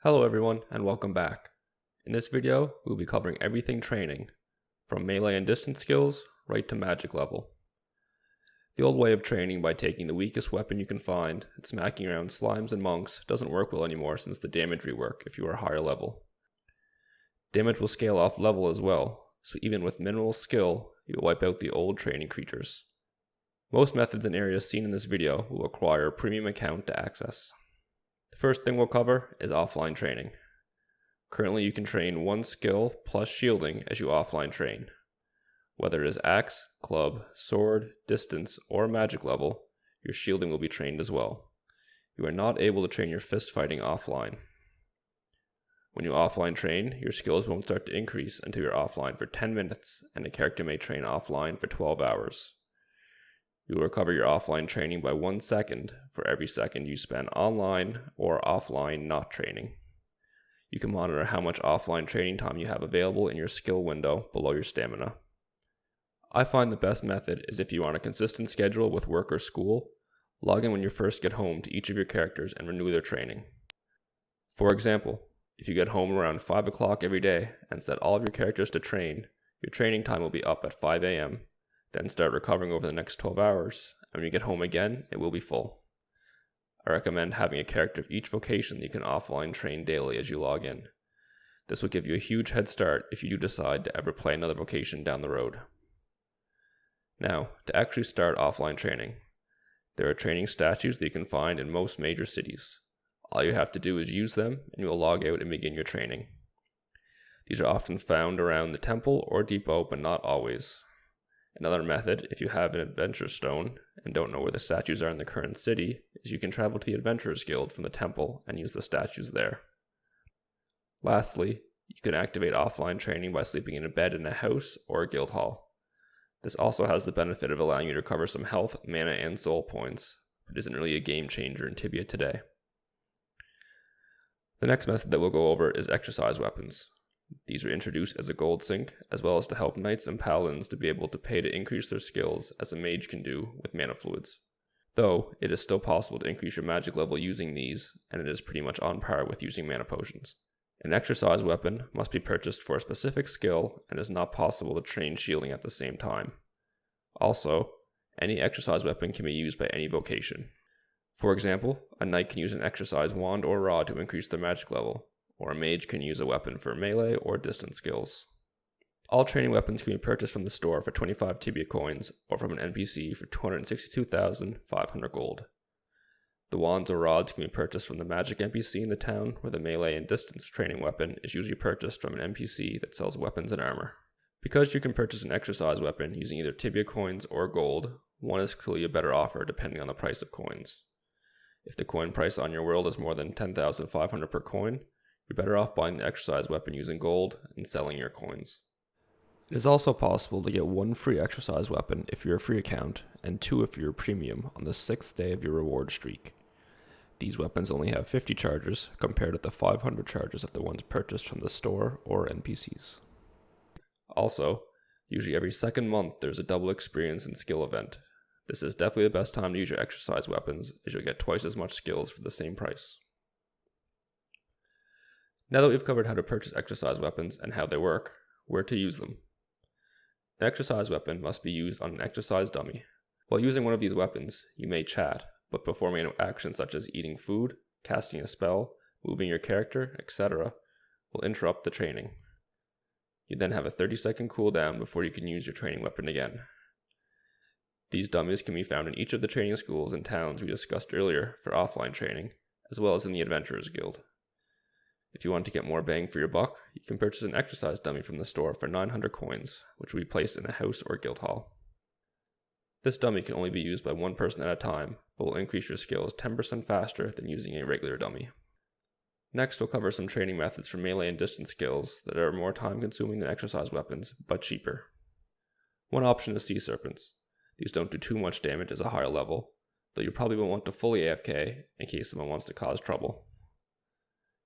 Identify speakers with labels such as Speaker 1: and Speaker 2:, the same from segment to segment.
Speaker 1: Hello everyone and welcome back. In this video, we'll be covering everything training, from melee and distance skills right to magic level. The old way of training by taking the weakest weapon you can find and smacking around slimes and monks doesn't work well anymore since the damage rework if you are higher level. Damage will scale off level as well, so even with minimal skill, you will wipe out the old training creatures. Most methods and areas seen in this video will require a premium account to access. The first thing we'll cover is offline training. Currently you can train one skill plus shielding as you offline train. Whether it is axe, club, sword, distance, or magic level, your shielding will be trained as well. You are not able to train your fist fighting offline. When you offline train, your skills won't start to increase until you're offline for 10 minutes and a character may train offline for 12 hours. You will recover your offline training by 1 second for every second you spend online or offline not training. You can monitor how much offline training time you have available in your skill window below your stamina. I find the best method is if you are on a consistent schedule with work or school, log in when you first get home to each of your characters and renew their training. For example, if you get home around 5 o'clock every day and set all of your characters to train, your training time will be up at 5 a.m., then start recovering over the next 12 hours, and when you get home again, it will be full. I recommend having a character of each vocation that you can offline train daily as you log in. This will give you a huge head start if you do decide to ever play another vocation down the road. Now, to actually start offline training, there are training statues that you can find in most major cities. All you have to do is use them, and you will log out and begin your training. These are often found around the temple or depot, but not always. Another method, if you have an adventure stone and don't know where the statues are in the current city, is you can travel to the Adventurers Guild from the temple and use the statues there. Lastly, you can activate offline training by sleeping in a bed in a house or a guild hall. This also has the benefit of allowing you to recover some health, mana, and soul points, but isn't really a game changer in Tibia today. The next method that we'll go over is exercise weapons. These were introduced as a gold sink, as well as to help knights and paladins to be able to pay to increase their skills as a mage can do with mana fluids. Though, it is still possible to increase your magic level using these, and it is pretty much on par with using mana potions. An exercise weapon must be purchased for a specific skill and is not possible to train shielding at the same time. Also, any exercise weapon can be used by any vocation. For example, a knight can use an exercise wand or rod to increase their magic level, or a mage can use a weapon for melee or distance skills. All training weapons can be purchased from the store for 25 Tibia coins or from an NPC for 262,500 gold. The wands or rods can be purchased from the magic NPC in the town, where the melee and distance training weapon is usually purchased from an NPC that sells weapons and armor. Because you can purchase an exercise weapon using either Tibia coins or gold, one is clearly a better offer depending on the price of coins. If the coin price on your world is more than 10,500 per coin, you're better off buying the exercise weapon using gold and selling your coins. It is also possible to get one free exercise weapon if you're a free account, and 2 if you're a premium on the 6th day of your reward streak. These weapons only have 50 charges compared with the 500 charges of the ones purchased from the store or NPCs. Also, usually every second month there's a double experience and skill event. This is definitely the best time to use your exercise weapons, as you'll get twice as much skills for the same price. Now that we've covered how to purchase exercise weapons and how they work, where to use them. An exercise weapon must be used on an exercise dummy. While using one of these weapons, you may chat, but performing actions such as eating food, casting a spell, moving your character, etc. will interrupt the training. You then have a 30-second cooldown before you can use your training weapon again. These dummies can be found in each of the training schools and towns we discussed earlier for offline training, as well as in the Adventurers Guild. If you want to get more bang for your buck, you can purchase an exercise dummy from the store for 900 coins, which will be placed in a house or guild hall. This dummy can only be used by one person at a time, but will increase your skills 10% faster than using a regular dummy. Next, we'll cover some training methods for melee and distance skills that are more time consuming than exercise weapons, but cheaper. One option is Sea Serpents. These don't do too much damage as a higher level, though you probably won't want to fully AFK in case someone wants to cause trouble.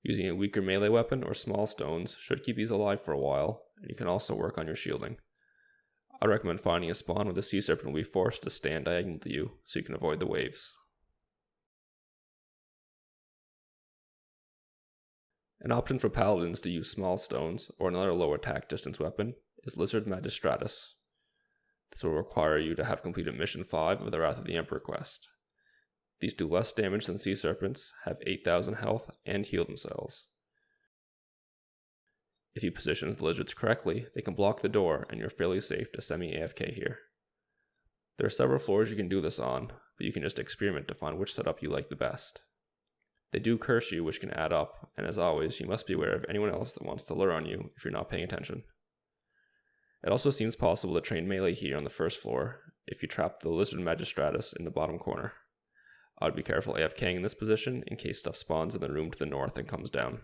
Speaker 1: Using a weaker melee weapon or small stones should keep these alive for a while, and you can also work on your shielding. I recommend finding a spawn where the Sea Serpent will be forced to stand diagonal to you, so you can avoid the waves. An option for paladins to use small stones or another low attack distance weapon is Lizard Magistratus. This will require you to have completed Mission 5 of the Wrath of the Emperor quest. These do less damage than sea serpents, have 8,000 health, and heal themselves. If you position the lizards correctly, they can block the door and you're fairly safe to semi-AFK here. There are several floors you can do this on, but you can just experiment to find which setup you like the best. They do curse you, which can add up, and as always, you must be aware of anyone else that wants to lure on you if you're not paying attention. It also seems possible to train melee here on the first floor if you trap the Lizard Magistratus in the bottom corner. I would be careful AFKing in this position in case stuff spawns in the room to the north and comes down.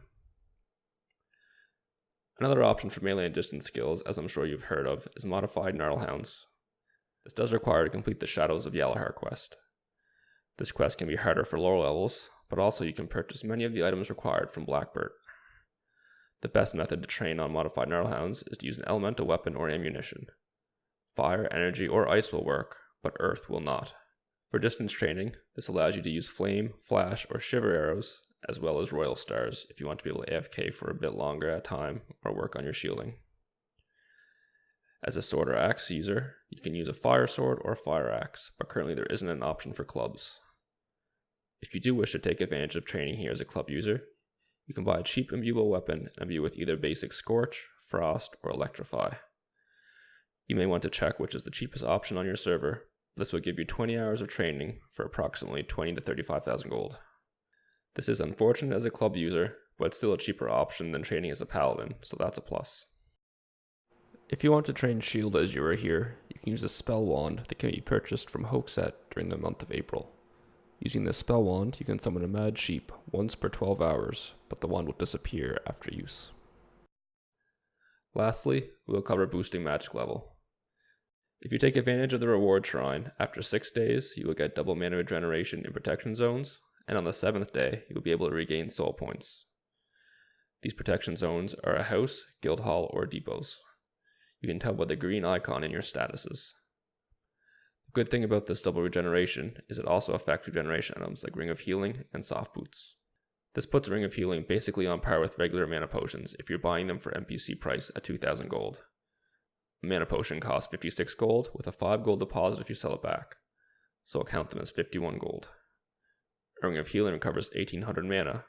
Speaker 1: Another option for melee and distance skills, as I'm sure you've heard of, is Modified Gnarlhounds. This does require to complete the Shadows of Yalahar quest. This quest can be harder for lower levels, but also you can purchase many of the items required from Blackburt. The best method to train on Modified Gnarlhounds is to use an elemental weapon or ammunition. Fire, energy, or ice will work, but earth will not. For distance training, this allows you to use flame, flash, or shiver arrows, as well as royal stars if you want to be able to AFK for a bit longer at a time or work on your shielding. As a sword or axe user, you can use a fire sword or a fire axe, but currently there isn't an option for clubs. If you do wish to take advantage of training here as a club user, you can buy a cheap imbuable weapon and imbue with either basic Scorch, Frost, or Electrify. You may want to check which is the cheapest option on your server. This will give you 20 hours of training for approximately 20 to 35,000 gold. This is unfortunate as a club user, but it's still a cheaper option than training as a paladin, so that's a plus. If you want to train shield as you are here, you can use a spell wand that can be purchased from Hogsett during the month of April. Using this spell wand, you can summon a mad sheep once per 12 hours, but the wand will disappear after use. Lastly, we will cover boosting magic level. If you take advantage of the reward shrine, after 6 days you will get double mana regeneration in protection zones, and on the 7th day you will be able to regain soul points. These protection zones are a house, guild hall, or depots. You can tell by the green icon in your statuses. The good thing about this double regeneration is it also affects regeneration items like Ring of Healing and Soft Boots. This puts Ring of Healing basically on par with regular mana potions if you're buying them for NPC price at 2,000 gold. A mana potion costs 56 gold with a 5 gold deposit if you sell it back, so I'll count them as 51 gold. A Ring of Healing recovers 1800 mana,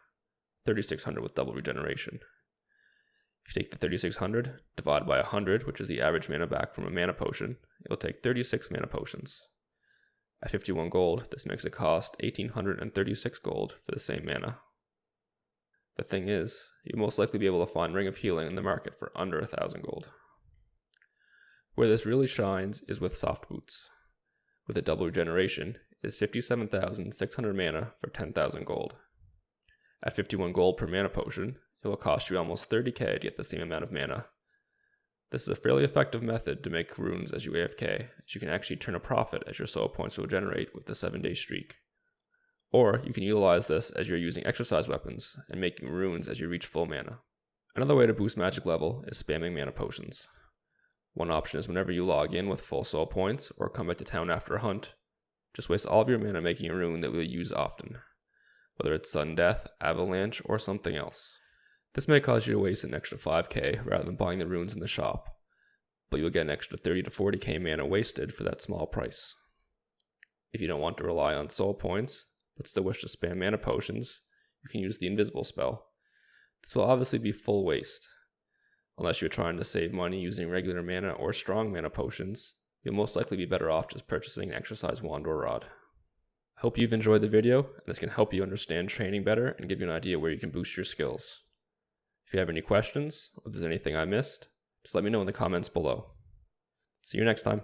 Speaker 1: 3600 with double regeneration. If you take the 3600, divide by 100, which is the average mana back from a mana potion, it will take 36 mana potions. At 51 gold, this makes it cost 1836 gold for the same mana. The thing is, you'll most likely be able to find Ring of Healing in the market for under 1000 gold. Where this really shines is with Soft Boots. With a double regeneration, it is 57,600 mana for 10,000 gold. At 51 gold per mana potion, it will cost you almost 30k to get the same amount of mana. This is a fairly effective method to make runes as you AFK, as you can actually turn a profit as your soul points will generate with the 7-day streak. Or you can utilize this as you're using exercise weapons and making runes as you reach full mana. Another way to boost magic level is spamming mana potions. One option is whenever you log in with full soul points or come back to town after a hunt, just waste all of your mana making a rune that we'll use often, whether it's Sudden Death, Avalanche, or something else. This may cause you to waste an extra 5k rather than buying the runes in the shop, but you'll get an extra 30 to 40k mana wasted for that small price. If you don't want to rely on soul points, but still wish to spam mana potions, you can use the invisible spell. This will obviously be full waste. Unless you're trying to save money using regular mana or strong mana potions, you'll most likely be better off just purchasing an exercise wand or rod. I hope you've enjoyed the video, and this can help you understand training better and give you an idea where you can boost your skills. If you have any questions, or if there's anything I missed, just let me know in the comments below. See you next time.